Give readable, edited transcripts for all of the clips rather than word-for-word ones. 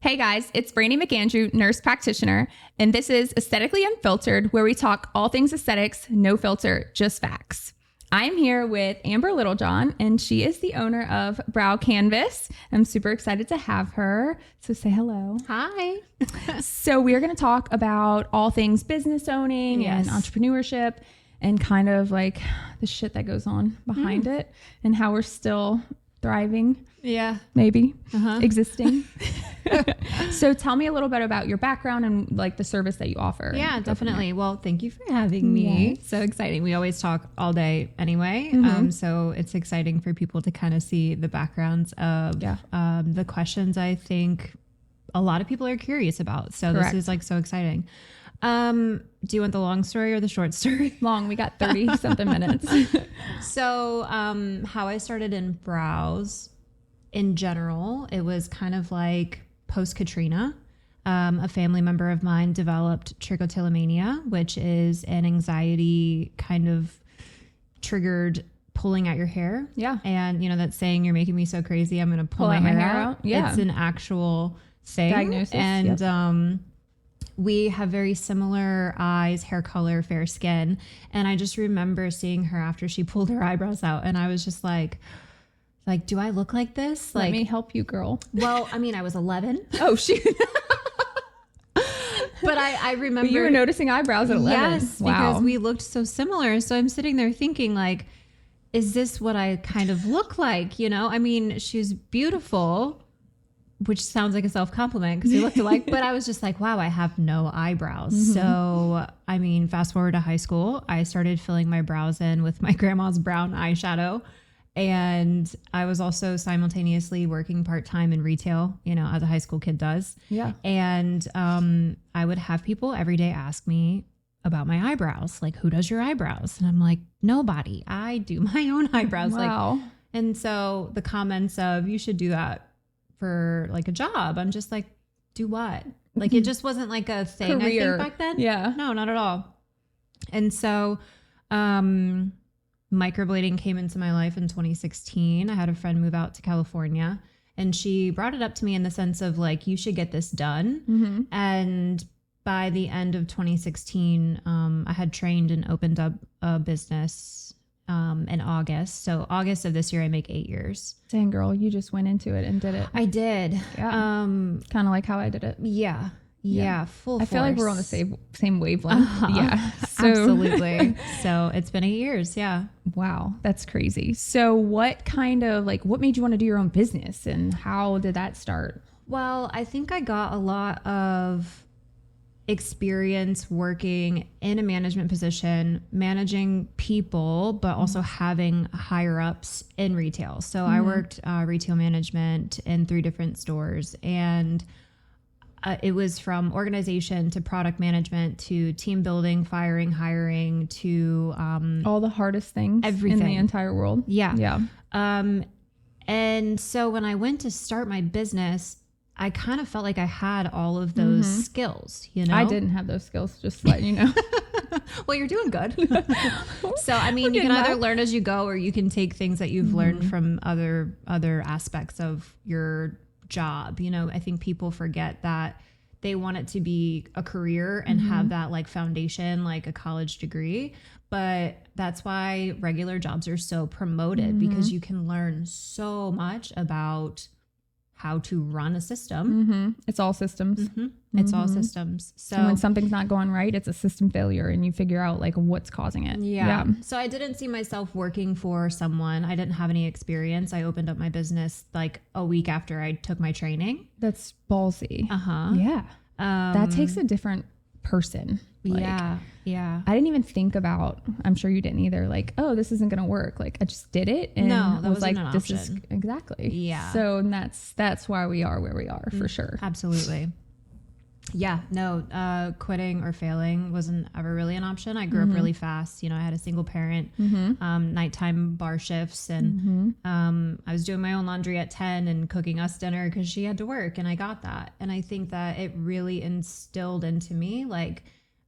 Hey guys, it's Brandy McAndrew, nurse practitioner, and this is Aesthetically Unfiltered, where we talk all things aesthetics, no filter, just facts. I'm here with Amber Littlejohn, and she is the owner of Brow Canvas. I'm super excited to have her. So say hello. Hi. So we're going to talk about all things business owning and entrepreneurship and kind of like the shit that goes on behind it and how we're still thriving. Yeah. Maybe existing. So tell me a little bit about your background and like the service that you offer. Yeah, definitely. Well, thank you for having me. Yes. So exciting. We always talk all day anyway. So it's exciting for people to kind of see the backgrounds of the questions I think a lot of people are curious about. So Correct. This is like so exciting. Do you want the long story or the short story? Long. We got 30 something minutes. So how I started in brows in general, it was kind of like post-Katrina. A family member of mine developed trichotillomania, which is an anxiety kind of triggered pulling at your hair. Yeah. And you know that saying, "You're making me so crazy, I'm going to pull my hair out." Yeah. It's an actual thing. Diagnosis. And we have very similar eyes, hair color, fair skin. And I just remember seeing her after she pulled her eyebrows out. And I was just like, do I look like this? Let Like, me help you, girl. well, I mean, I was 11, Oh, shoot. but I remember You were noticing eyebrows at 11. Yes, Wow. because we looked so similar. So I'm sitting there thinking like, is this what I kind of look like? You know, I mean, she's beautiful, which sounds like a self-compliment because we looked alike, but I was just like, wow, I have no eyebrows. So, I mean, fast forward to high school, I started filling my brows in with my grandma's brown eyeshadow. And I was also simultaneously working part-time in retail, you know, as a high school kid does. Yeah. And I would have people every day ask me about my eyebrows, like, who does your eyebrows? And I'm like, nobody. I do my own eyebrows. Wow. Like, and so the comments of, you should do that for like a job. I'm just like, do what? Like, it just wasn't like a thing Career. I think back then. Yeah. No, not at all. And so, microblading came into my life in 2016. I had a friend move out to California and she brought it up to me in the sense of like, you should get this done. And by the end of 2016, I had trained and opened up a business in August. So August of this year, I make 8 years. Dang, girl, you just went into it and did it. I did. Yeah. Kind of like how I did it. Yeah. Full force. I feel like we're on the same wavelength. Yeah. So, absolutely. So it's been 8 years. Yeah. Wow. That's crazy. So what kind of like, what made you want to do your own business and how did that start? Well, I think I got a lot of experience working in a management position, managing people, but also having higher ups in retail. So I worked retail management in 3 different stores, and it was from organization to product management to team building, firing, hiring to All the hardest things everything in the entire world. Yeah. Yeah. And so when I went to start my business, I kind of felt like I had all of those skills, you know? I didn't have those skills, just letting you know. Well, you're doing good. So, I mean, you can either learn as you go, or you can take things that you've learned from other aspects of your job. You know, I think people forget that they want it to be a career and have that like foundation, like a college degree. But that's why regular jobs are so promoted, because you can learn so much about how to run a system. It's all systems. It's all systems. So And when something's not going right, it's a system failure and you figure out like what's causing it. Yeah. So I didn't see myself working for someone. I didn't have any experience. I opened up my business like a week after I took my training. That's ballsy. Yeah. That takes a different person. Like, yeah. I didn't even think about, I'm sure you didn't either, like, oh, this isn't going to work. Like I just did it. And No, that was wasn't like, an this option. is exactly. Yeah. So that's why we are where we are for sure. Absolutely. Yeah, no, quitting or failing wasn't ever really an option. I grew up really fast. You know, I had a single parent, nighttime bar shifts, and I was doing my own laundry at 10 and cooking us dinner because she had to work, and I got that. And I think that it really instilled into me, like,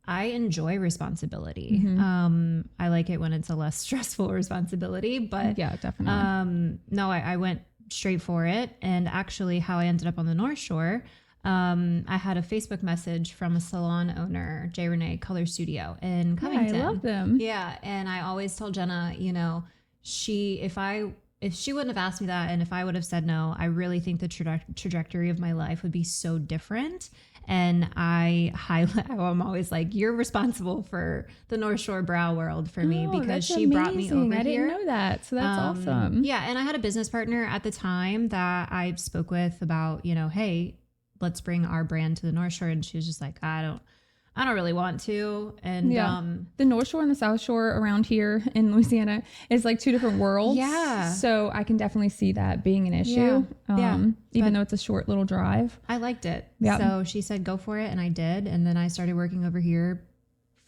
I enjoy responsibility. I like it when it's a less stressful responsibility, but Yeah, definitely. no, I went straight for it. And actually how I ended up on the North Shore, I had a Facebook message from a salon owner, J. Renee Color Studio in Covington. I love them. Yeah. And I always told Jenna, you know, if she wouldn't have asked me that, and if I would have said no, I really think the trajectory of my life would be so different. And I'm always like, you're responsible for the North Shore brow world for me, because she brought me over here. I didn't know that. So that's awesome. Yeah. And I had a business partner at the time that I spoke with about, you know, hey, let's bring our brand to the North Shore. And she was just like, I don't really want to. And the North Shore and the South Shore around here in Louisiana is like two different worlds. Yeah. So I can definitely see that being an issue. Even though it's a short little drive. I liked it. Yeah. So she said, go for it. And I did. And then I started working over here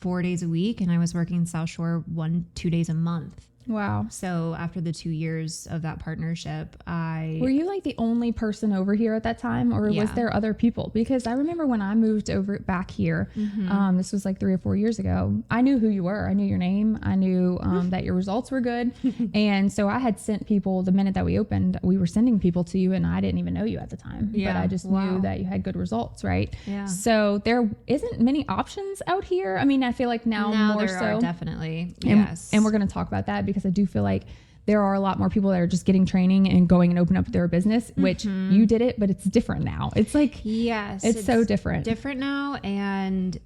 4 days a week. And I was working in South Shore 1-2 days a month. Wow. So after the 2 years of that partnership, Were you like the only person over here at that time, or was there other people? Because I remember when I moved over back here, this was like 3 or 4 years ago, I knew who you were. I knew your name. I knew that your results were good. And so I had sent people, the minute that we opened, we were sending people to you, and I didn't even know you at the time. Yeah. But I just knew that you had good results, right? Yeah. So there isn't many options out here. I mean, I feel like now more there so. Are definitely. Yes. And we're going to talk about that, because I do feel like there are a lot more people that are just getting training and going and open up their business, which you did it, but it's different now. It's like, it's so different. Different now. And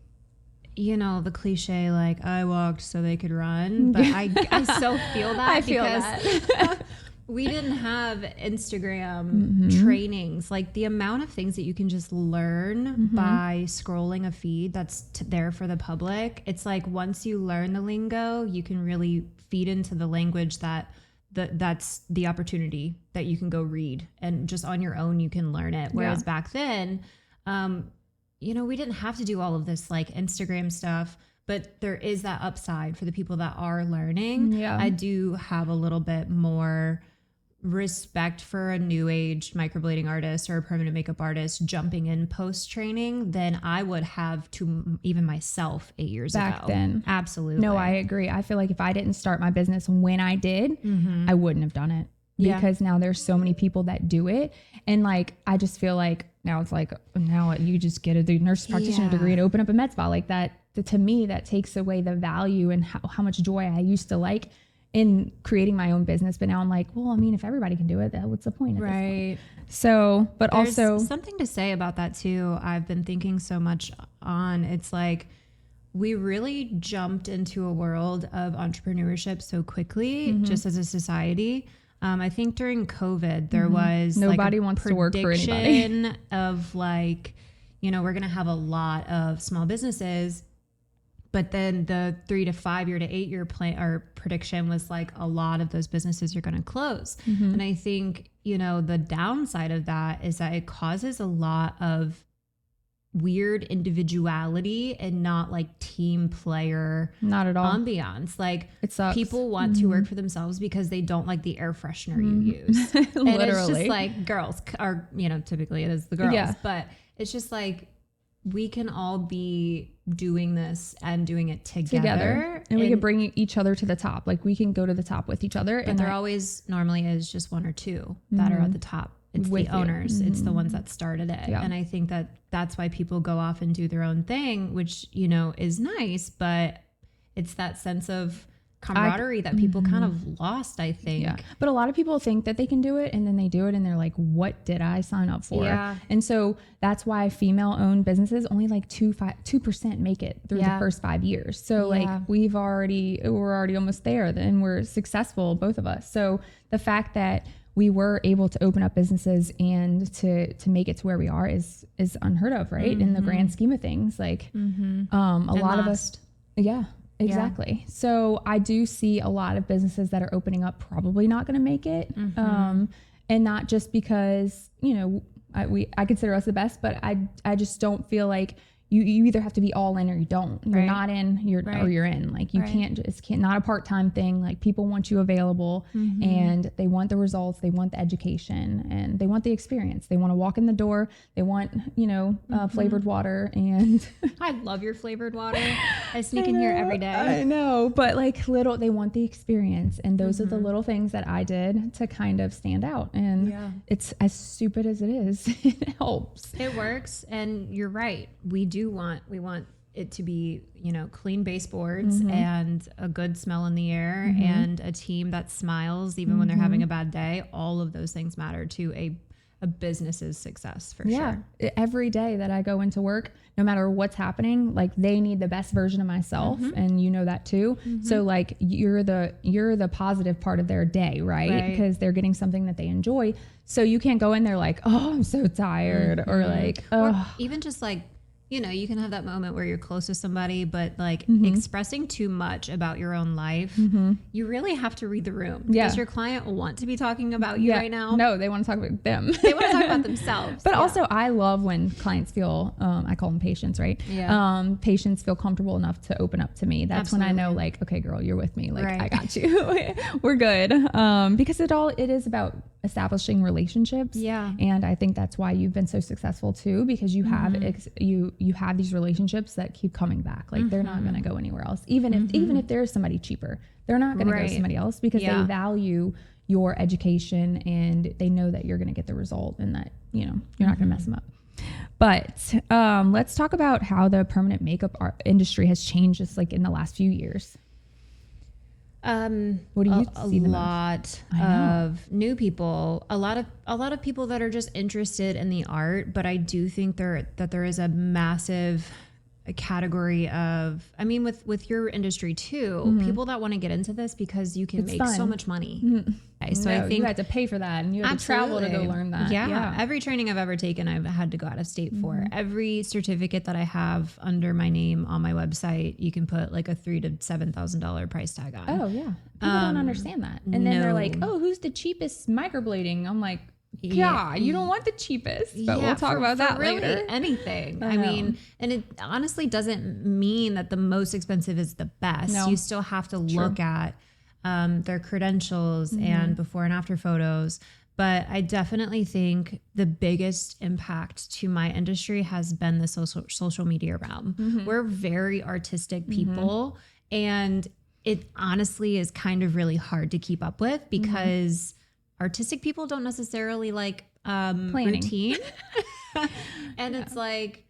you know, the cliche, like, I walked so they could run, but I so feel that. I feel that. We didn't have Instagram trainings, like the amount of things that you can just learn by scrolling a feed that's there for the public. It's like, once you learn the lingo, you can really feed into the language that's the opportunity that you can go read, and just on your own, you can learn it. Whereas back then, you know, we didn't have to do all of this like Instagram stuff. But there is that upside for the people that are learning. Yeah. I do have a little bit more respect for a new age microblading artist or a permanent makeup artist jumping in post training than I would have to even myself 8 years ago. Back then. Absolutely. No, I agree. I feel like if I didn't start my business when I did, I wouldn't have done it, because now there's so many people that do it. And like, I just feel like now it's like, now you just get a nurse practitioner degree and open up a med spa like that. To me, that takes away the value and how much joy I used to like in creating my own business. But now I'm like, well, I mean, if everybody can do it, what's the point? Right. So, but there's also something to say about that too. I've been thinking so much on, it's like, we really jumped into a world of entrepreneurship so quickly, just as a society. I think during COVID, there was nobody like wants to work for anybody. Of like, you know, we're going to have a lot of small businesses. But then the 3 to 5 year to 8 year plan or prediction was like, a lot of those businesses are going to close. And I think, you know, the downside of that is that it causes a lot of weird individuality and not like team player, not at all ambiance. Like, it sucks. People want to work for themselves because they don't like the air freshener you use. And it's just like, girls are, you know, typically it is the girls, but it's just like, we can all be doing this and doing it together. And we can bring each other to the top. Like, we can go to the top with each other. But there always normally is just one or two that are at the top. It's with the owners. It's the ones that started it. And I think that that's why people go off and do their own thing, which, you know, is nice, but it's that sense of camaraderie that people kind of lost, I think. Yeah. But a lot of people think that they can do it, and then they do it and they're like, what did I sign up for? Yeah. And so that's why female owned businesses, only like 2% make it through the first 5 years. So like, we're already almost there, then we're successful, both of us. So the fact that we were able to open up businesses and to make it to where we are is unheard of, right? In the grand scheme of things, like a lot of us. Yeah. Exactly. Yeah. So I do see a lot of businesses that are opening up probably not going to make it. And not just because, you know, I consider us the best, but I just don't feel like you either have to be all in or you don't. You're not in, or you're in. Like you it's not a part-time thing. Like people want you available and they want the results, they want the education, and they want the experience. They want to walk in the door. They want, flavored water, and I love your flavored water. I sneak in here every day. I know, but like they want the experience, and those are the little things that I did to kind of stand out. And it's as stupid as it is, it helps. It works, and you're right. We want it to be, clean baseboards and a good smell in the air and a team that smiles even when they're having a bad day. All of those things matter to a business's success for sure. Every day that I go into work, no matter what's happening, like they need the best version of myself, and you know that too. So like you're the positive part of their day, right? Because they're getting something that they enjoy. So you can't go in there like, oh, I'm so tired, or like, oh. Or even just like, you can have that moment where you're close to somebody, but like expressing too much about your own life, you really have to read the room. Does your client want to be talking about you right now? No, they want to talk about them. They want to talk about themselves. But also I love when clients feel, I call them patients, right? Patients feel comfortable enough to open up to me. That's when I know like, okay, girl, you're with me. Like I got you. We're good. Because it is about establishing relationships. And I think that's why you've been so successful too, because you have you have these relationships that keep coming back. Like they're not going to go anywhere else. Even if there's somebody cheaper, they're not going to go to somebody else, because they value your education and they know that you're going to get the result, and that, you're not going to mess them up. But let's talk about how the permanent makeup industry has changed just like in the last few years. What do you see the most? A lot of new people, a lot of people that are just interested in the art, but I do think that there is a massive category of, with your industry too, people that want to get into this because you can make so much money. So I think you had to pay for that, and you had to travel to go learn that. Every training I've ever taken, I've had to go out of state for. Every certificate that I have under my name on my website, you can put like a $3,000 to $7,000 price tag on. Oh yeah, people don't understand that, and then they're like, "Oh, who's the cheapest microblading?" I'm like, "Yeah, you don't want the cheapest, but we'll talk about that really later." Anything. And it honestly doesn't mean that the most expensive is the best. No. You still have to look at their credentials and before and after photos. But I definitely think the biggest impact to my industry has been the social media realm. We're very artistic people, and it honestly is kind of really hard to keep up with, because artistic people don't necessarily like routine. And it's like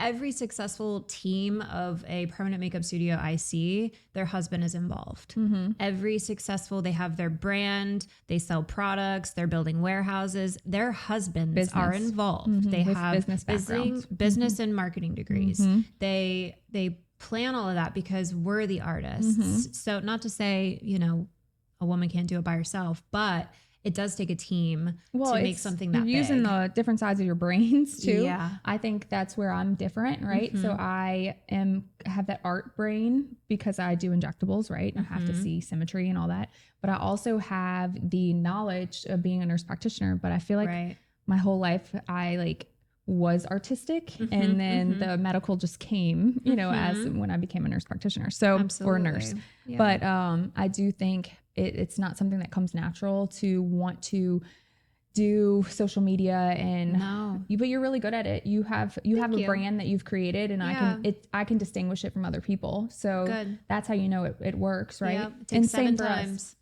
every successful team of a permanent makeup studio I see, their husband is involved. Every successful, they have their brand, they sell products, they're building warehouses, their husbands are involved. They have business and marketing degrees. They plan all of that because we're the artists. So not to say, a woman can't do it by herself, but it does take a team to make something that big. Using the different sides of your brains too. I think that's where I'm different, right? So I have that art brain because I do injectables, right? I have to see symmetry and all that. But I also have the knowledge of being a nurse practitioner. But I feel like my whole life I was artistic, and then the medical just came, as when I became a nurse practitioner. So, or a nurse. But I do think it's not something that comes natural to want to do social media, and but you're really good at it. You have a brand that you've created, and I can distinguish it from other people. So that's how it works, right? It takes 7 times.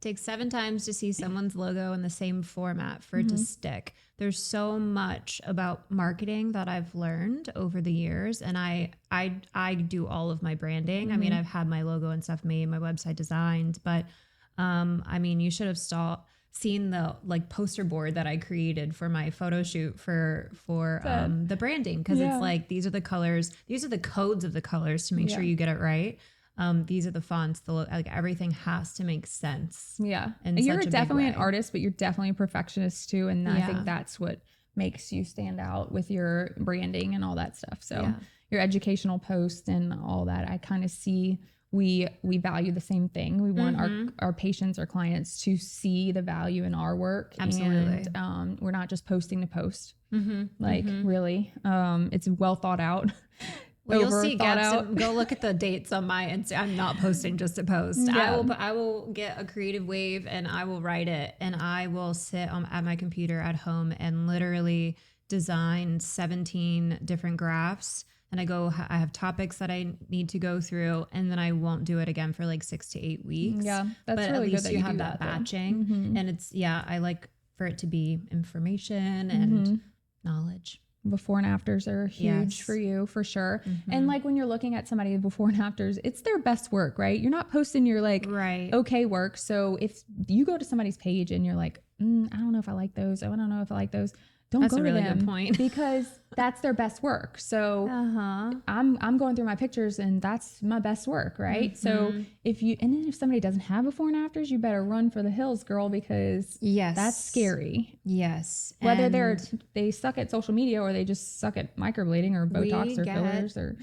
Takes 7 times to see someone's logo in the same format for it to stick. There's so much about marketing that I've learned over the years, and I do all of my branding. I've had my logo and stuff made, my website designed, but you should have seen the poster board that I created for my photo shoot for the branding, because it's like, these are the colors, these are the codes of the colors to make sure you get it right. These are the fonts, everything has to make sense. And you're definitely an artist, but you're definitely a perfectionist too. And I think that's what makes you stand out with your branding and all that stuff. So your educational posts and all that, I kind of see we value the same thing. We want our patients or clients to see the value in our work. Absolutely. And we're not just posting to post. Really, it's well thought out. Well, you'll see gaps. Go look at the dates on my Instagram. I'm not posting just to post. Yeah. I will get a creative wave and I will write it, and I will sit at my computer at home and literally design 17 different graphs. And I have topics that I need to go through, and then I won't do it again for like 6 to 8 weeks. Yeah, that's but really at least good that you you have do that that, though. batching, and it's I like for it to be information and knowledge. Before and afters are huge for you, for sure. And like when you're looking at somebody before and afters, it's their best work, right? You're not posting your like okay work. So if you go to somebody's page and you're like, I don't know if I like those. I don't know if I like those. That's go to really them, good point. Because that's their best work. So I'm going through my pictures and that's my best work, right? So if somebody doesn't have before and afters, you better run for the hills, girl, because that's scary. Yes. Whether they suck at social media or they just suck at microblading or Botox or fillers or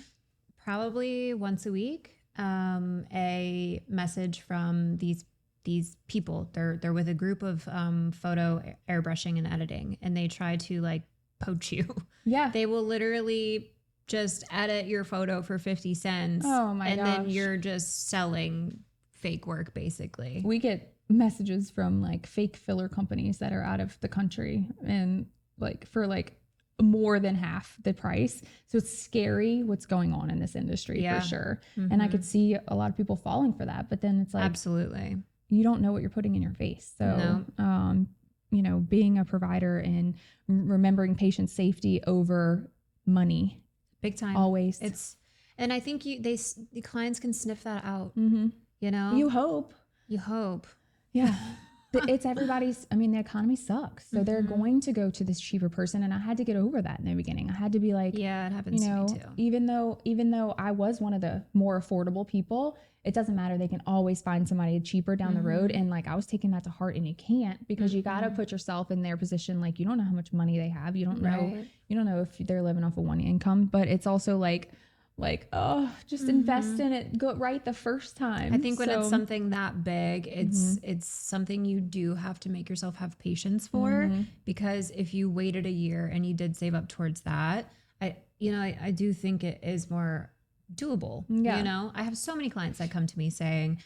probably once a week, a message from these people. They're with a group of photo airbrushing and editing, and they try to like poach you. Yeah. They will literally just edit your photo for 50 cents. Oh my gosh. And then you're just selling fake work basically. We get messages from like fake filler companies that are out of the country and like for like more than half the price. So it's scary what's going on in this industry for sure. And I could see a lot of people falling for that, but then it's like, absolutely. You don't know what you're putting in your face. So, being a provider and remembering patient safety over money. Big time. Always. And I think the clients can sniff that out, You hope. Yeah. It's everybody's, the economy sucks. So they're going to go to this cheaper person. And I had to get over that in the beginning. I had to be like, yeah, it happens to me too. Even though I was one of the more affordable people, it doesn't matter. They can always find somebody cheaper down the road. And like, I was taking that to heart, and you can't, because you got to put yourself in their position. Like, you don't know how much money they have. You don't know if they're living off of one income, but it's also like, just invest in it. Go right the first time. I think when it's something that big, it's something you do have to make yourself have patience for, because if you waited a year and you did save up towards that, I do think it is more doable. Yeah. I have so many clients that come to me saying,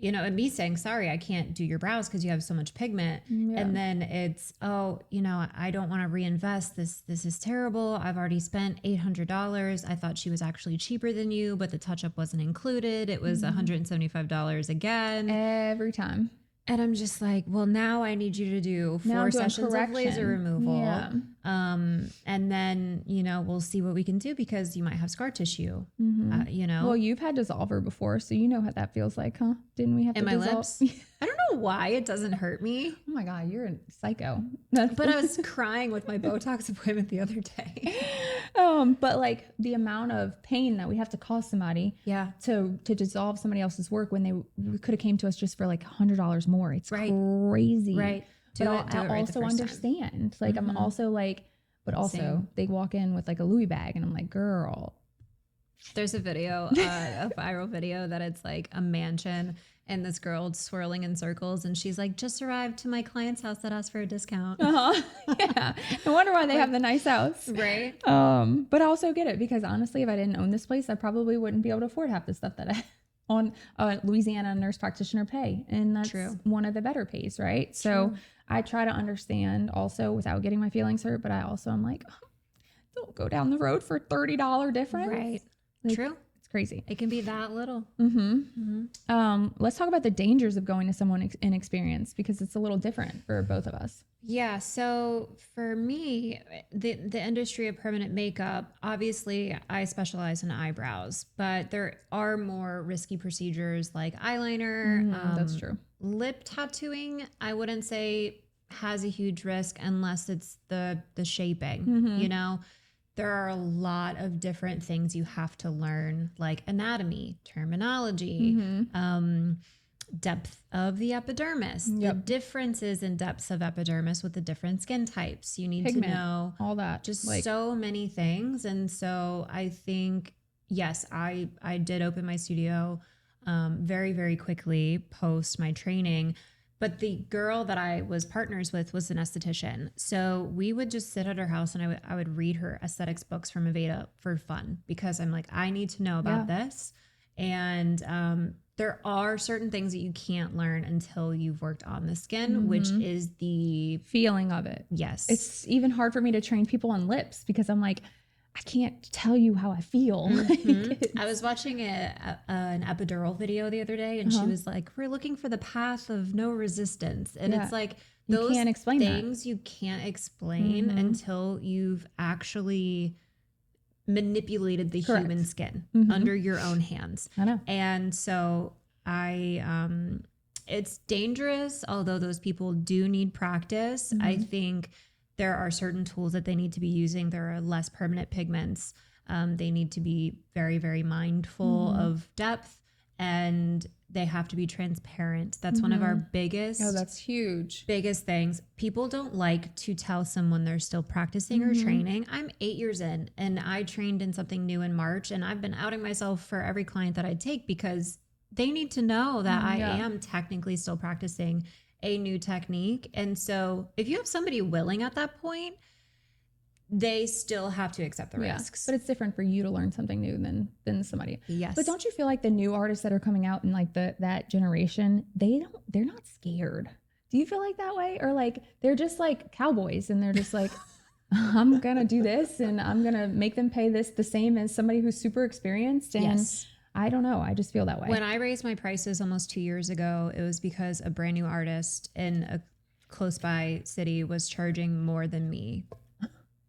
and me saying, sorry, I can't do your brows because you have so much pigment. Yeah. And then it's, I don't want to reinvest. This is terrible. I've already spent $800. I thought she was actually cheaper than you, but the touch-up wasn't included. It was $175 again. Every time. And I'm just like, well, now I need you to do 4 sessions of laser removal. Yeah. And then, we'll see what we can do, because you might have scar tissue, Well, you've had dissolver before, so you know what that feels like, huh? Didn't we have to my lips? I don't know why it doesn't hurt me. Oh my God, you're a psycho. But I was crying with my Botox appointment the other day. But like the amount of pain that we have to cause somebody to dissolve somebody else's work when they could have came to us just for like $100 more. It's crazy. Right. But I also understand. Like, I'm also like, but also they walk in with like a Louis bag, and I'm like, girl. There's a video, a viral video that it's like a mansion and this girl swirling in circles, and she's like, just arrived to my client's house that asked for a discount. Yeah. No wonder why they have the nice house. Right. But I also get it, because honestly, if I didn't own this place, I probably wouldn't be able to afford half the stuff that I on Louisiana nurse practitioner pay. And that's one of the better pays, right? True. So I try to understand also without getting my feelings hurt, but I also am like, don't go down the road for $30 difference. Right. Like, true. It's crazy. It can be that little. Let's talk about the dangers of going to someone inexperienced, because it's a little different for both of us. Yeah. So for me, the industry of permanent makeup, obviously I specialize in eyebrows, but there are more risky procedures like eyeliner. That's true. Lip tattooing, I wouldn't say has a huge risk unless it's the shaping, There are a lot of different things you have to learn, like anatomy, terminology, depth of the epidermis, the differences in depths of epidermis with the different skin types. You need to know all that. Just like so many things. And so I think Yes, I did open my studio very, very quickly post my training. But the girl that I was partners with was an esthetician. So we would just sit at her house and I would read her aesthetics books from Aveda for fun because I'm like, I need to know about this. And there are certain things that you can't learn until you've worked on the skin, which is the feeling of it. Yes. It's even hard for me to train people on lips because I'm like, I can't tell you how I feel. I was watching an epidural video the other day and she was like, we're looking for the path of no resistance. And it's like, those you can't explain things you can't explain until you've actually manipulated the human skin under your own hands. I know. And so it's dangerous, although those people do need practice. I think there are certain tools that they need to be using. There are less permanent pigments. They need to be very, very mindful of depth, and they have to be transparent. That's one of our biggest. Oh, that's huge. Biggest things. People don't like to tell someone they're still practicing or training. I'm 8 years in and I trained in something new in March, and I've been outing myself for every client that I take because they need to know that I am technically still practicing a new technique. And so if you have somebody willing at that point, they still have to accept the risks. But it's different for you to learn something new than somebody. Yes. But don't you feel like the new artists that are coming out in like that generation, they're not scared. Do you feel like that way? Or like they're just like cowboys and they're just like, I'm gonna do this and I'm gonna make them pay this the same as somebody who's super experienced. And I don't know. I just feel that way. When I raised my prices almost 2 years ago, it was because a brand new artist in a close by city was charging more than me.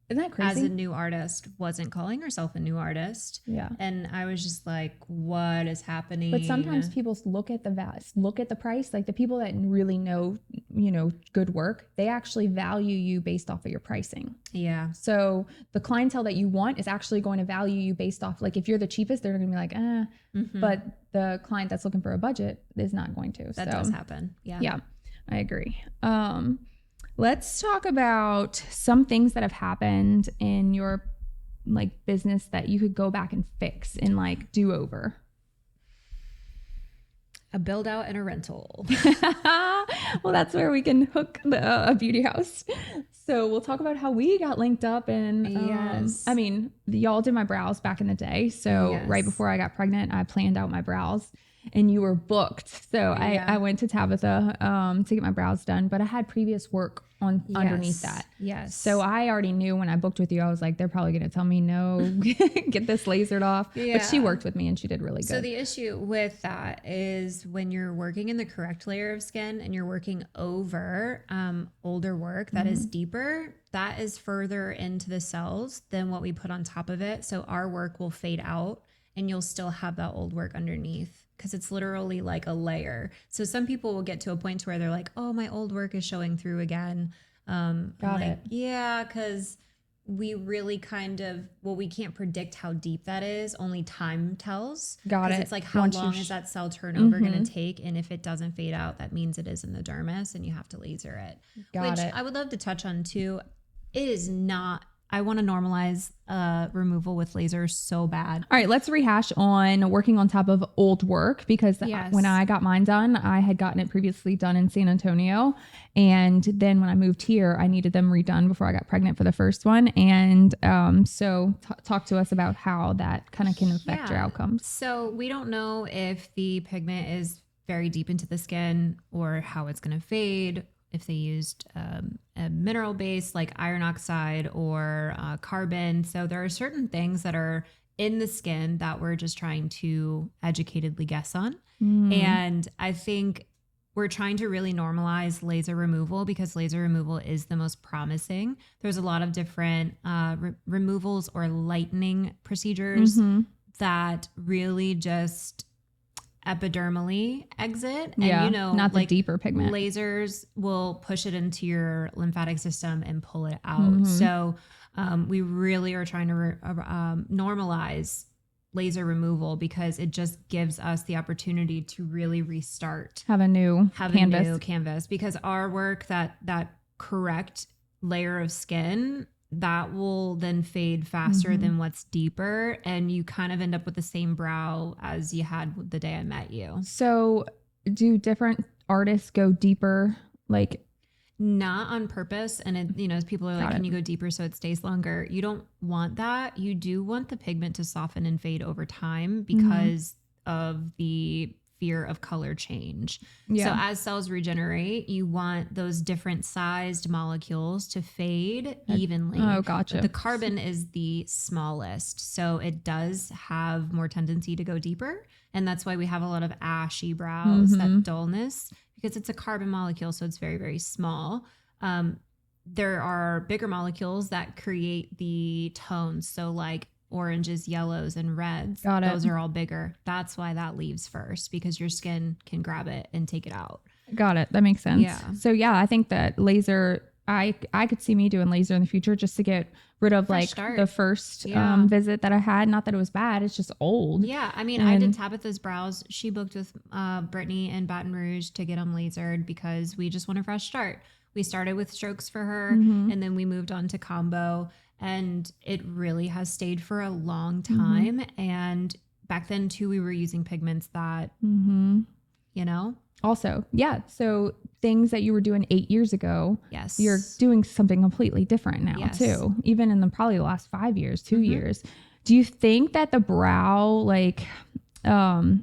Isn't that crazy? As a new artist, wasn't calling herself a new artist. Yeah. And I was just like, what is happening? But sometimes people look at the price, like the people that really know, good work, they actually value you based off of your pricing. Yeah. So the clientele that you want is actually going to value you based off, like if you're the cheapest, they're going to be like, but the client that's looking for a budget is not going to. That does happen. Yeah. Yeah, I agree. Let's talk about some things that have happened in your like business that you could go back and fix and like do over. A build out and a rental. Well, that's where we can hook a beauty house. So we'll talk about how we got linked up. And I mean, y'all did my brows back in the day. So right before I got pregnant, I planned out my brows. And you were booked. So I went to Tabitha to get my brows done, but I had previous work underneath that. Yes. So I already knew when I booked with you, I was like, they're probably going to tell me no, get this lasered off. Yeah. But she worked with me and she did really good. So the issue with that is when you're working in the correct layer of skin and you're working over older work that is deeper, that is further into the cells than what we put on top of it. So our work will fade out and you'll still have that old work underneath. Because it's literally like a layer. So some people will get to a point where they're like, oh, my old work is showing through again. Got it. Yeah, because we really we can't predict how deep that is. Only time tells. Got it. It's like how long is that cell turnover going to take? And if it doesn't fade out, that means it is in the dermis and you have to laser it. Which I would love to touch on too. It is not... I want to normalize removal with laser so bad. All right, let's rehash on working on top of old work because when I got mine done, I had gotten it previously done in San Antonio. And then when I moved here, I needed them redone before I got pregnant for the first one. And so talk to us about how that kind of can affect your outcomes. So we don't know if the pigment is very deep into the skin or how it's going to fade. If they used a mineral base like iron oxide or carbon. So there are certain things that are in the skin that we're just trying to educatedly guess on. And I think we're trying to really normalize laser removal because laser removal is the most promising. There's a lot of different removals or lightening procedures that really just epidermally exit. And not the deeper pigment. Lasers will push it into your lymphatic system and pull it out. So we really are trying to normalize laser removal because it just gives us the opportunity to really restart. Have a new canvas because our work, that correct layer of skin, that will then fade faster than what's deeper. And you kind of end up with the same brow as you had the day I met you. So do different artists go deeper? Like, not on purpose. And it, you know, people are like, can you go deeper so it stays longer? You don't want that. You do want the pigment to soften and fade over time because of the fear of color change. So as cells regenerate, you want those different sized molecules to fade evenly. Oh, gotcha. But the carbon is the smallest. So it does have more tendency to go deeper. And that's why we have a lot of ashy brows, that dullness, because it's a carbon molecule. So it's very, very small. There are bigger molecules that create the tones. So like oranges, yellows, and reds. Those are all bigger. That's why that leaves first, because your skin can grab it and take it out. Got it. That makes sense. Yeah. So yeah, I think that laser, I could see me doing laser in the future just to get rid of Fresh like start. the first visit that I had. Not that it was bad. It's just old. Yeah. I mean, I did Tabitha's brows. She booked with Brittany in Baton Rouge to get them lasered because we just want a fresh start. We started with strokes for her and then we moved on to combo, and it really has stayed for a long time. And back then too, we were using pigments that, you know, also, yeah. So things that you were doing 8 years ago, yes, you're doing something completely different now too, even in the probably the last 5 years, 2 years. Do you think that the brow, like, not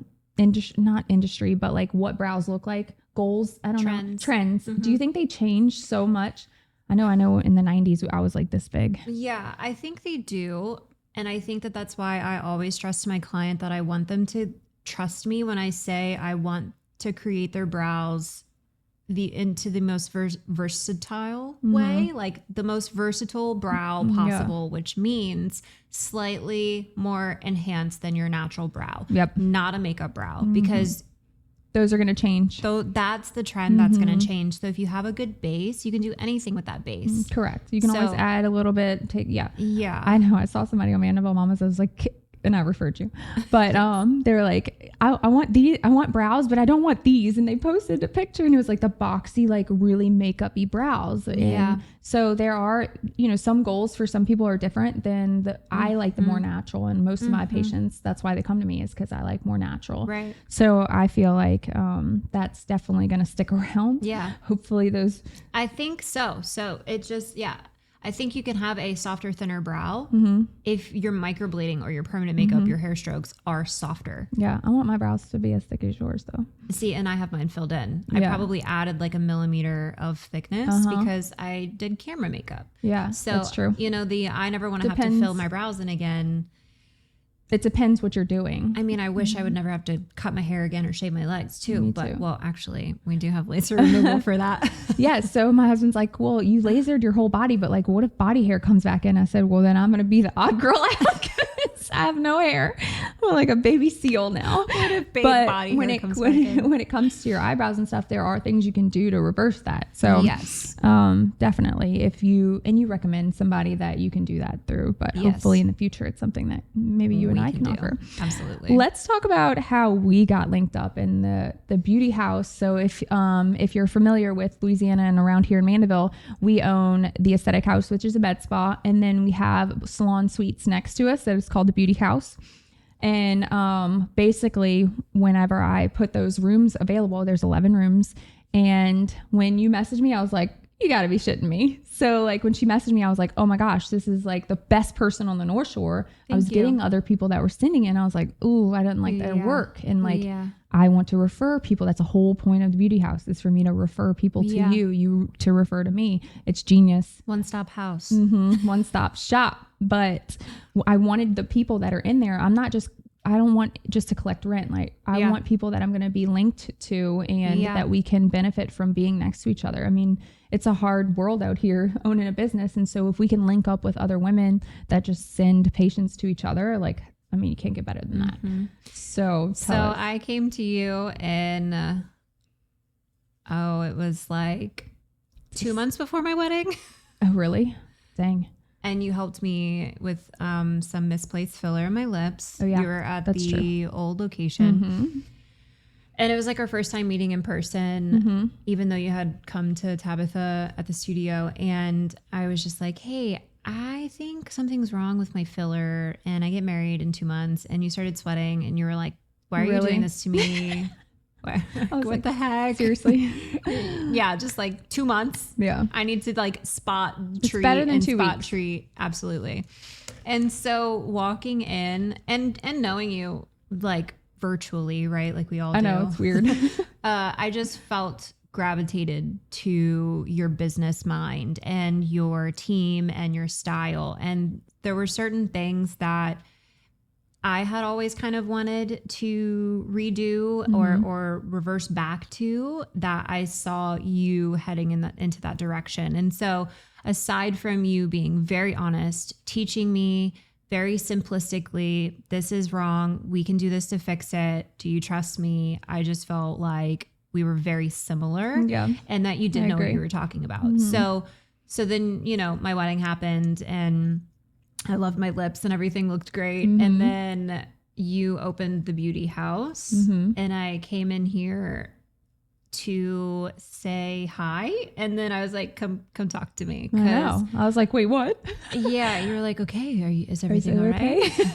industry, but like what brows look like, goals, I don't know, trends. Do you think they changed so much? I know in the 90s, I was like this big. Yeah, I think they do. And I think that that's why I always trust my client, that I want them to trust me when I say I want to create their brows into the most versatile way, like the most versatile brow possible, which means slightly more enhanced than your natural brow. Yep. Not a makeup brow, because those are going to change. So that's the trend that's going to change. So if you have a good base, you can do anything with that base. Correct. You can always add a little bit. Yeah. I know. I saw somebody on Mandeville Mamas. I was like, and I referred you, but they were like, I want these. I want brows, but I don't want these. And they posted a picture, and it was like the boxy, like really makeup-y brows. And so there are, you know, some goals for some people are different than I like the more natural, and most of my patients, that's why they come to me, is because I like more natural. Right. So I feel like that's definitely going to stick around. Yeah. Hopefully those. I think so. So it just, I think you can have a softer, thinner brow if your microblading or your permanent makeup, your hair strokes are softer. Yeah. I want my brows to be as thick as yours though. See, and I have mine filled in. I probably added like a millimeter of thickness because I did camera makeup. Yeah, so that's true. You know, I never want to have to fill my brows in again. It depends what you're doing. I mean, I wish I would never have to cut my hair again or shave my legs too. Well, actually, we do have laser removal for that. Yeah. So my husband's like, well, you lasered your whole body, but like, what if body hair comes back in? I said, well, then I'm going to be the odd girl out. I have no hair. I'm like a baby seal now. What if body hair comes back in? When it comes to your eyebrows and stuff, there are things you can do to reverse that. So yes, definitely if you recommend somebody that you can do that through, but hopefully in the future, it's something that maybe you and I can offer. Absolutely. Let's talk about how we got linked up in the beauty house. So if you're familiar with Louisiana and around here in Mandeville, we own the Aesthetic House, which is a med spa. And then we have salon suites next to us that is called the Beauty House. And basically, whenever I put those rooms available, there's 11 rooms. And when you messaged me, I was like, you got to be shitting me. So like when she messaged me, I was like, oh my gosh, this is like the best person on the North Shore. I was getting other people that were sending it. And I was like, ooh, I didn't like that work. And like, I want to refer people. That's the whole point of the Beauty House, is for me to refer people to you to refer to me. It's genius. One-stop house. One-stop shop. But I wanted the people that are in there. I don't want just to collect rent. Like I want people that I'm going to be linked to and that we can benefit from being next to each other. I mean, it's a hard world out here owning a business. And so if we can link up with other women that just send patients to each other, like, I mean, you can't get better than that. So I came to you and, it was like 2 months before my wedding. Oh, really? Dang. And you helped me with some misplaced filler in my lips. Oh, yeah. We were at the old location. And it was like our first time meeting in person, even though you had come to Tabitha at the studio. And I was just like, hey, I think something's wrong with my filler, and I get married in 2 months, and you started sweating, and you were like, why are you doing this to me? What like, the heck? Seriously? Yeah, just like 2 months. Yeah. I need to like spot treat. It's better than and 2 spot weeks. treat. Absolutely. And so walking in and knowing you like virtually, right? Like we all do. I know, it's weird. I just felt gravitated to your business mind and your team and your style. And there were certain things that I had always kind of wanted to redo or reverse back to, that I saw you heading into that direction. And so aside from you being very honest, teaching me very simplistically, this is wrong, we can do this to fix it, do you trust me? I just felt like we were very similar, and that you did know what you were talking about. So then, you know, my wedding happened and I loved my lips and everything looked great. And then you opened the beauty house and I came in here to say hi. And then I was like, come talk to me. I was like, wait, what? Yeah. You were like, okay, is everything all right? Okay?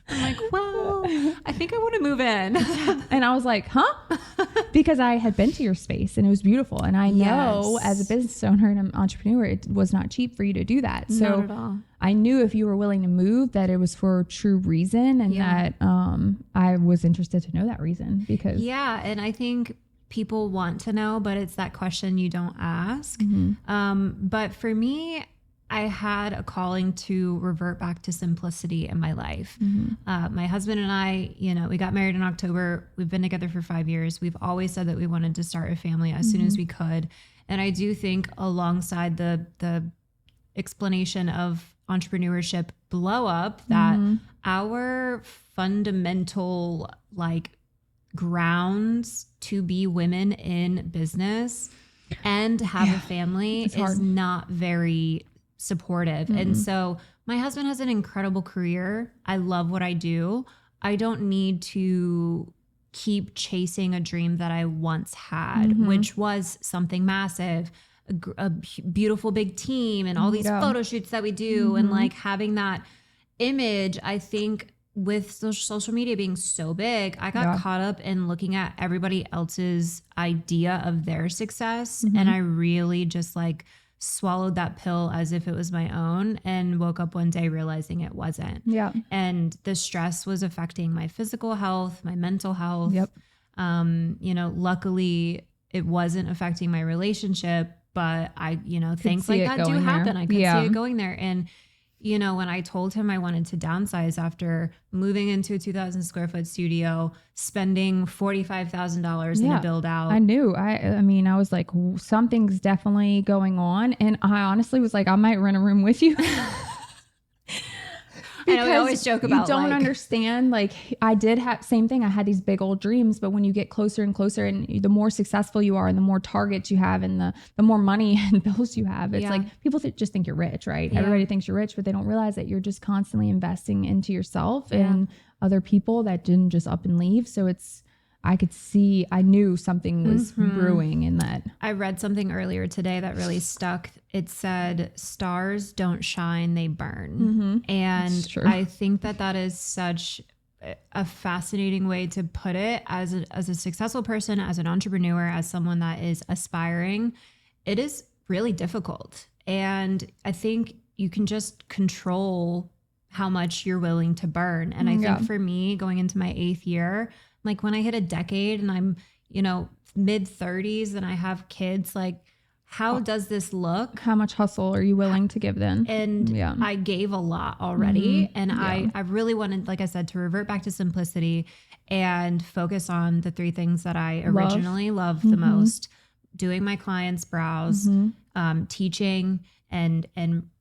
I'm like, well, I think I want to move in. And I was like, huh? Because I had been to your space and it was beautiful. And I know as a business owner and an entrepreneur, it was not cheap for you to do that. So not at all. I knew if you were willing to move, that it was for a true reason, and that I was interested to know that reason because. Yeah. And I think people want to know, but it's that question you don't ask. But for me, I had a calling to revert back to simplicity in my life. My husband and I, you know, we got married in October. We've been together for 5 years. We've always said that we wanted to start a family as soon as we could. And I do think alongside the explanation of entrepreneurship blow up, that our fundamental like grounds to be women in business and have a family is not very supportive. And so my husband has an incredible career. I love what I do. I don't need to keep chasing a dream that I once had, which was something massive, a beautiful big team and all these photo shoots that we do. And like having that image, I think with social media being so big, I got caught up in looking at everybody else's idea of their success. And I really just like swallowed that pill as if it was my own and woke up one day realizing it wasn't. And the stress was affecting my physical health, my mental health. You know, luckily it wasn't affecting my relationship, but I, you know, things like that do happen. I could see it going there. And, you know, when I told him I wanted to downsize after moving into a 2,000 square foot studio, spending $45,000 in a build out. I knew. I mean, I was like, something's definitely going on. And I honestly was like, I might rent a room with you. I know we always joke about, you don't understand. Like I did have same thing. I had these big old dreams, but when you get closer and closer, and the more successful you are, and the more targets you have, and the more money and bills you have, it's like people just think you're rich, right? Everybody thinks you're rich, but they don't realize that you're just constantly investing into yourself and other people that didn't just up and leave. So I knew something was brewing in that. I read something earlier today that really stuck. It said, stars don't shine, they burn. And I think that is such a fascinating way to put it as a successful person, as an entrepreneur, as someone that is aspiring. It is really difficult. And I think you can just control how much you're willing to burn. And I think for me, going into my 8th year, like when I hit a decade and I'm, you know, mid 30s and I have kids, like how does this look? How much hustle are you willing to give then? And I gave a lot already. And I really wanted, like I said, to revert back to simplicity and focus on the 3 things that I originally loved the most: doing my clients' brows, teaching, and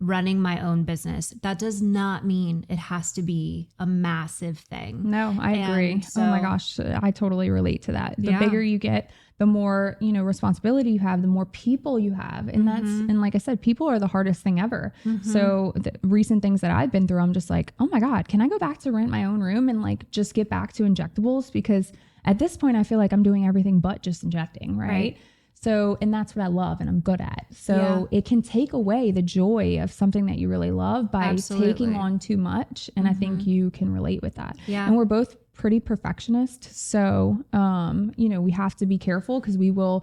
running my own business. That does not mean it has to be a massive thing. No, I agree. So, oh my gosh, I totally relate to that. The bigger you get, the more, you know, responsibility you have, the more people you have. And and like I said, people are the hardest thing ever. So the recent things that I've been through, I'm just like, oh my God, can I go back to rent my own room and like just get back to injectables? Because at this point I feel like I'm doing everything but just injecting. Right. So, and that's what I love and I'm good at. So it can take away the joy of something that you really love by taking on too much. And I think you can relate with that. Yeah. And we're both pretty perfectionist. So, we have to be careful because we will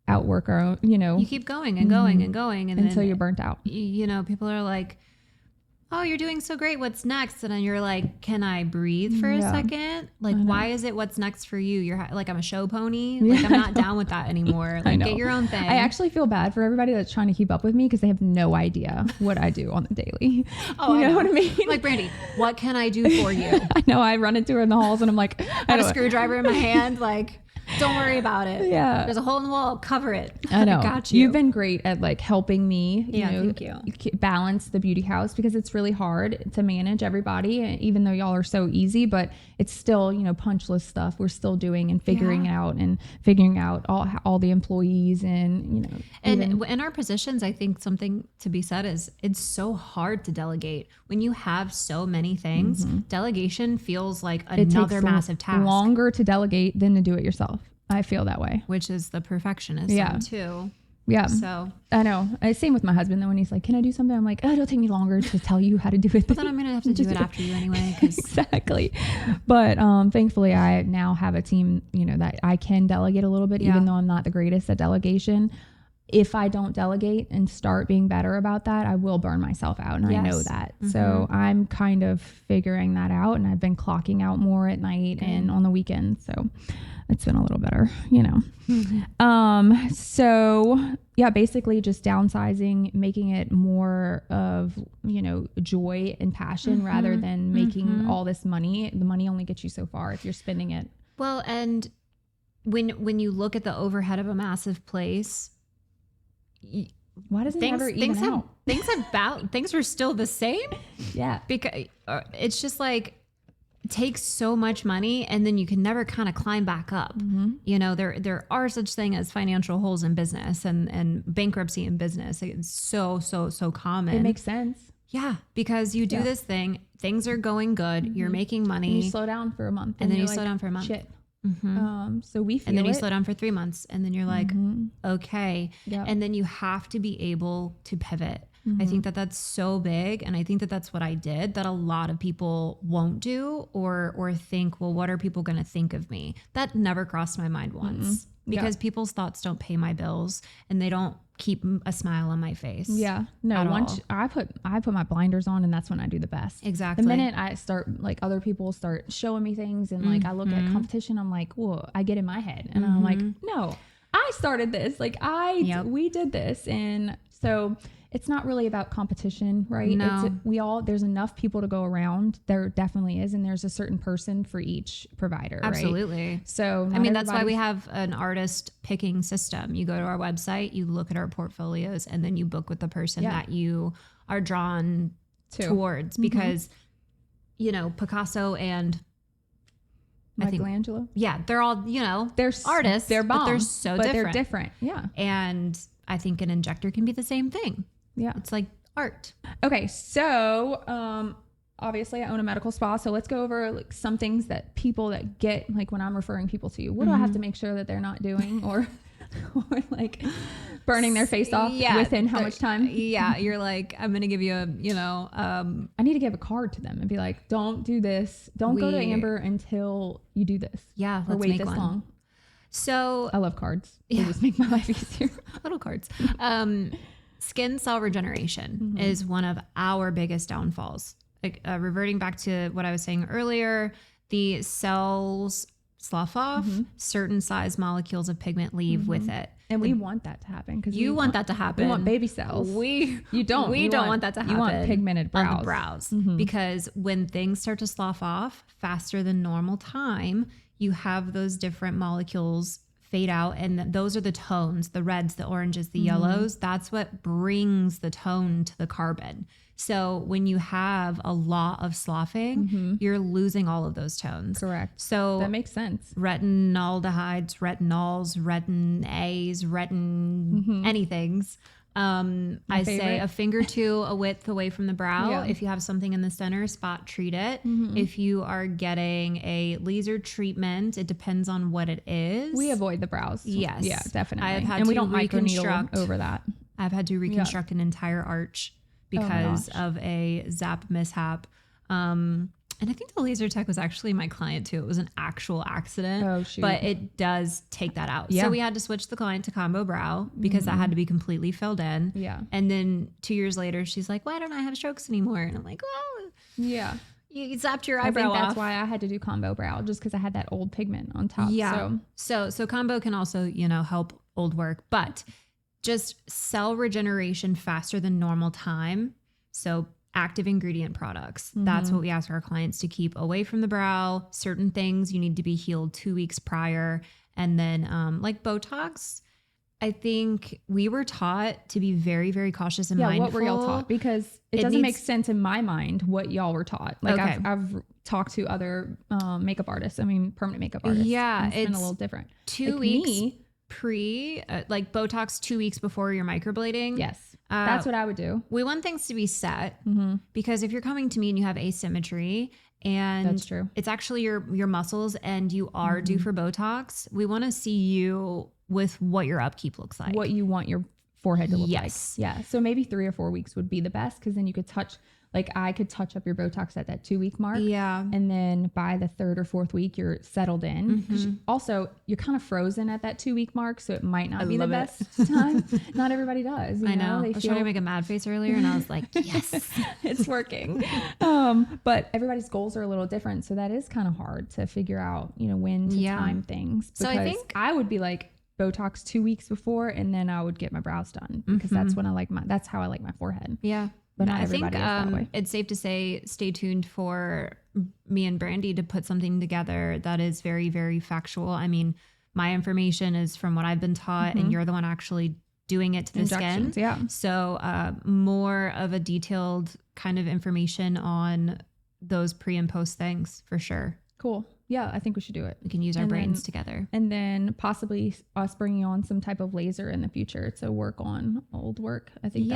outwork our own, You keep going and going and going. And until then, you're burnt out. People are like, oh, you're doing so great. What's next? And then you're like, can I breathe for a second? Like, why is it what's next for you? You're like, I'm a show pony. Like, I'm not down with that anymore. Like, get your own thing. I actually feel bad for everybody that's trying to keep up with me because they have no idea what I do on the daily. Oh, you know what I mean? Like, Brandy, what can I do for you? I know. I run into her in the halls and I'm like, I have a screwdriver in my hand. Like, don't worry about it. Yeah. There's a hole in the wall. Cover it. I know. I got you. You've been great at like helping me, thank you. balance the beauty house because it's really hard to manage everybody, even though y'all are so easy, but it's still, punch list stuff we're still doing and figuring out all the employees and, And in our positions, I think something to be said is it's so hard to delegate. When you have so many things, delegation feels like another massive task. Longer to delegate than to do it yourself. I feel that way. Which is the perfectionism too. Yeah. So I know. Same with my husband though. When he's like, can I do something? I'm like, oh, it'll take me longer to tell you how to do it. But then I'm going to have to do it after you anyway. Exactly. But thankfully I now have a team, that I can delegate a little bit, even though I'm not the greatest at delegation. If I don't delegate and start being better about that, I will burn myself out. And I know that. So I'm kind of figuring that out. And I've been clocking out more at night and on the weekends. So it's been a little better, So yeah, basically just downsizing, making it more of, joy and passion rather than making all this money. The money only gets you so far if you're spending it. Well, and when you look at the overhead of a massive place, why doesn't it ever even out? Things are still the same. Yeah. Because it's just like, it takes so much money and then you can never kind of climb back up. There are such thing as financial holes in business and bankruptcy in business. It's so common. It makes sense. Yeah. Because you do this thing, things are going good. You're making money. And you slow down for a month. And then you slow down for a month. Shit. So we feel and then you slow down for 3 months and then you're like, okay. Yep. And then you have to be able to pivot. I think that that's so big. And I think that that's what I did that a lot of people won't do or think, well, what are people going to think of me? That never crossed my mind once because people's thoughts don't pay my bills and they don't keep a smile on my face. Yeah. No, once I put my blinders on and that's when I do the best. Exactly. The minute I start, like other people start showing me things and like I look at competition, I'm like, whoa, I get in my head and I'm like, no, I started this. Like we did this. And so it's not really about competition, right? No. There's enough people to go around. There definitely is. And there's a certain person for each provider. Absolutely. Right? So that's why we have an artist picking system. You go to our website, you look at our portfolio's and then you book with the person that you are drawn towards because, Picasso and Michelangelo. They're all, they're artists, they're bomb, but they're so but different. They're different. Yeah. And I think an injector can be the same thing. Yeah. It's like art. Okay. So, obviously I own a medical spa. So let's go over like some things that people that get, like when I'm referring people to you, what do I have to make sure that they're not doing or like burning their face off within how much time? Yeah. You're like, I'm going to give you I need to give a card to them and be like, don't do this. Don't go to Amber until you do this. Yeah. Or wait this long. So I love cards. They just make my life easier. Little cards. Skin cell regeneration is one of our biggest downfalls. Like reverting back to what I was saying earlier, the cells slough off, certain size molecules of pigment leave with it. And we want that to happen because you want that to happen. We want baby cells. We don't want that to happen. You want pigmented brows. On the brows. Because when things start to slough off faster than normal time, you have those different molecules fade out. And those are the tones, the reds, the oranges, the yellows. That's what brings the tone to the carbon. So when you have a lot of sloughing, you're losing all of those tones. Correct. So that makes sense. Retinaldehydes, retinols, retin A's, retin anythings I say a finger to a width away from the brow. Yeah. If you have something in the center spot, treat it. If you are getting a laser treatment, it depends on what it is. We avoid the brows. Yes. Yeah, definitely. I've had and we to don't microneedle reconstruct over that. I've had to reconstruct an entire arch because of a zap mishap. And I think the laser tech was actually my client too. It was an actual accident. Oh, shoot. But it does take that out. Yeah. So we had to switch the client to combo brow because that had to be completely filled in. Yeah. And then 2 years later, she's like, why don't I have strokes anymore? And I'm like, well, yeah. you zapped your I eyebrow think that's off. why I had to do combo brow, just because I had that old pigment on top. Yeah. So combo can also, help old work, but just cell regeneration faster than normal time. So active ingredient products. That's what we ask our clients to keep away from the brow. Certain things you need to be healed 2 weeks prior. And then like Botox, I think we were taught to be very, very cautious and mindful. What were y'all taught? Because it doesn't make sense in my mind what y'all were taught. Like I've talked to other makeup artists. I mean, permanent makeup artists. Yeah. It's been a little different. 2 weeks pre, like Botox 2 weeks before your microblading. Yes. That's what I would do. We want things to be set because if you're coming to me and you have asymmetry and that's true, it's actually your muscles and you are due for Botox, we want to see you with what your upkeep looks like. What you want your forehead to look like. Yes. Yeah. So maybe 3 or 4 weeks would be the best, because then you could I could touch up your Botox at that 2 week mark. Yeah. And then by the 3rd or 4th week, you're settled in. Also, you're kind of frozen at that 2 week mark. So it might not be the best time. Not everybody does. I know. I was trying to make a mad face earlier and I was like, yes, it's working. But everybody's goals are a little different. So that is kind of hard to figure out, when to time things. Because so I think I would be like Botox 2 weeks before, and then I would get my brows done, because that's when that's how I like my forehead. Yeah. But not everybody is that way. It's safe to say, stay tuned for me and Brandy to put something together that is very, very factual. I mean, my information is from what I've been taught, and you're the one actually doing it to the skin. Yeah. So more of a detailed kind of information on those pre and post things for sure. Cool. Yeah, I think we should do it. We can use our brains together. And then possibly us bringing on some type of laser in the future to work on old work. I think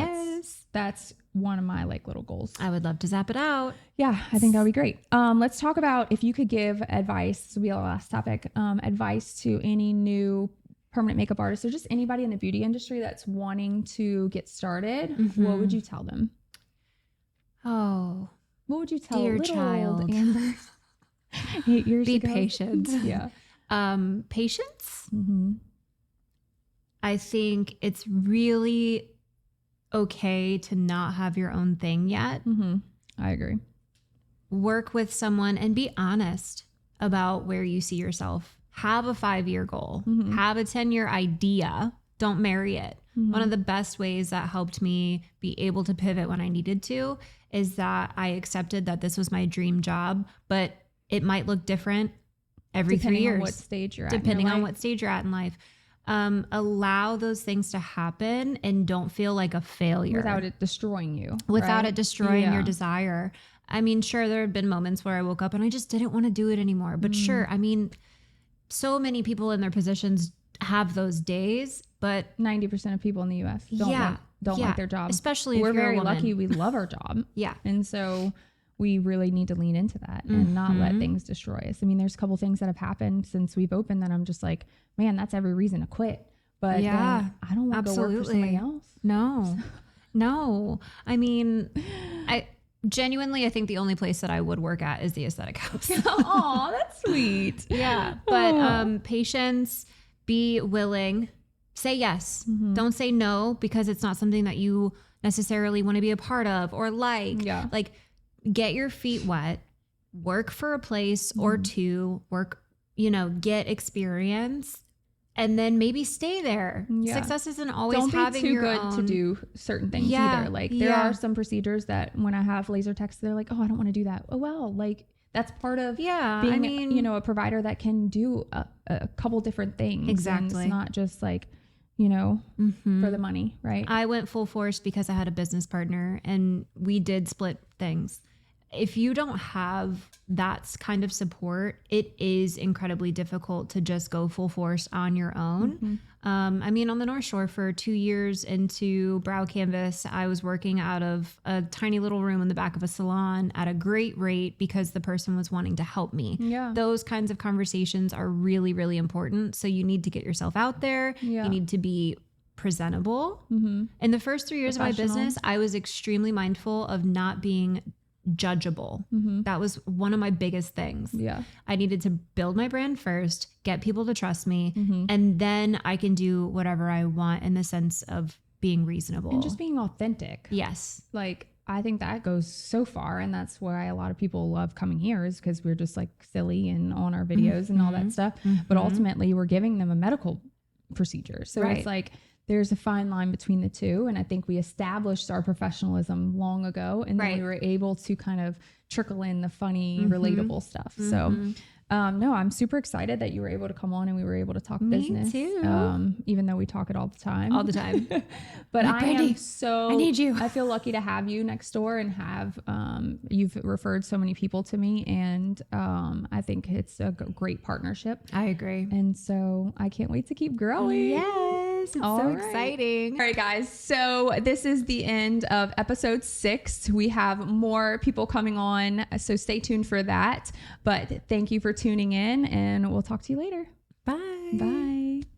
that's one of my little goals. I would love to zap it out. Yeah, I think that would be great. Let's talk about, if you could give advice, this will be our last topic, advice to any new permanent makeup artist or just anybody in the beauty industry that's wanting to get started. What would you tell them? Oh, what would you tell dear little child old Amber 8 years be ago? patient. Yeah. Patience. I think it's really okay to not have your own thing yet. I agree. Work with someone and be honest about where you see yourself. Have a 5-year goal. Have a 10-year idea. Don't marry it. One of the best ways that helped me be able to pivot when I needed to is that I accepted that this was my dream job, but it might look different every 3 years. Depending on what stage you're at. Depending on what stage you're at in life. Allow those things to happen and don't feel like a failure. Without it destroying you. Without right? it destroying your desire. I mean, sure, there have been moments where I woke up and I just didn't want to do it anymore. But sure, I mean, so many people in their positions have those days, but 90% of people in the U.S. don't like their job. Especially if we're you're very a woman. lucky. We love our job. Yeah. And so we really need to lean into that and not let things destroy us. I mean, there's a couple things that have happened since we've opened that I'm just like, man, that's every reason to quit. But then I don't want to go work for somebody else. No. I mean, I think the only place that I would work at is the aesthetic house. Oh, that's sweet. Yeah. But patience, be willing, say yes. Don't say no because it's not something that you necessarily want to be a part of or like. Yeah. Like, get your feet wet, work for a place or two, get experience, and then maybe stay there. Yeah. Success isn't always Don't having be too your good own. to do certain things either. Like there are some procedures that when I have laser techs, they're like, oh, I don't want to do that. Oh, well, like that's part of being, a provider that can do a couple different things. Exactly. And it's not just like, for the money, right? I went full force because I had a business partner and we did split things. if you don't have that kind of support, it is incredibly difficult to just go full force on your own. I mean, on the North Shore for 2 years into Brow Canvas, I was working out of a tiny little room in the back of a salon at a great rate because the person was wanting to help me. Yeah. Those kinds of conversations are really, really important. So you need to get yourself out there. Yeah. You need to be presentable. In the first 3 years of my business, I was extremely mindful of not being judgeable. That was one of my biggest things. Yeah. I needed to build my brand first, get people to trust me, and then I can do whatever I want in the sense of being reasonable. And just being authentic. Yes. Like, I think that goes so far. And that's why a lot of people love coming here, is because we're just like silly and on our videos and all that stuff. But ultimately, we're giving them a medical procedure. So it's like, there's a fine line between the two. And I think we established our professionalism long ago. And then we were able to kind of trickle in the funny, relatable stuff. So no, I'm super excited that you were able to come on and we were able to talk business. Me too. Even though we talk it all the time. All the time. But Like, Brandy, I need you. I feel lucky to have you next door and have, you've referred so many people to me. And I think it's a great partnership. I agree. And so I can't wait to keep growing. Yes. It's so exciting. All right, guys. So this is the end of episode 6. We have more people coming on, so stay tuned for that. But thank you for tuning in, and we'll talk to you later. Bye. Bye.